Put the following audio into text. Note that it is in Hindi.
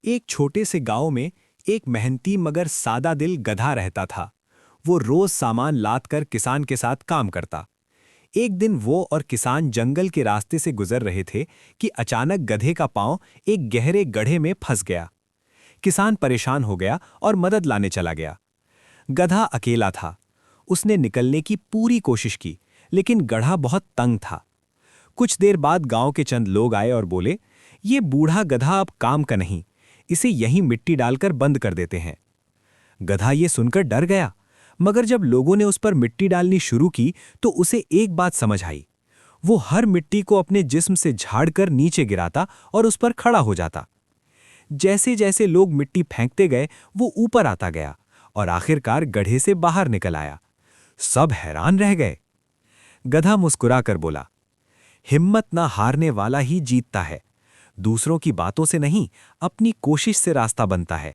एक छोटे से गांव में एक मेहनती मगर सादा दिल गधा रहता था। वो रोज सामान लाद कर किसान के साथ काम करता। एक दिन वो और किसान जंगल के रास्ते से गुजर रहे थे कि अचानक गधे का पांव एक गहरे गड्ढे में फंस गया। किसान परेशान हो गया और मदद लाने चला गया। गधा अकेला था। उसने निकलने की पूरी कोशिश की, लेकिन गड्ढा बहुत तंग था। कुछ देर बाद गांव के चंद लोग आए और बोले, ये बूढ़ा गधा अब काम का नहीं, इसे यहीं मिट्टी डालकर बंद कर देते हैं। गधा ये सुनकर डर गया, मगर जब लोगों ने उस पर मिट्टी डालनी शुरू की तो उसे एक बात समझ आई। वो हर मिट्टी को अपने जिस्म से झाड़कर नीचे गिराता और उस पर खड़ा हो जाता। जैसे जैसे लोग मिट्टी फेंकते गए, वो ऊपर आता गया और आखिरकार गड्ढे से बाहर निकल आया। सब हैरान रह गए। गधा मुस्कुराकर बोला, हिम्मत ना हारने वाला ही जीतता है। दूसरों की बातों से नहीं, अपनी कोशिश से रास्ता बनता है।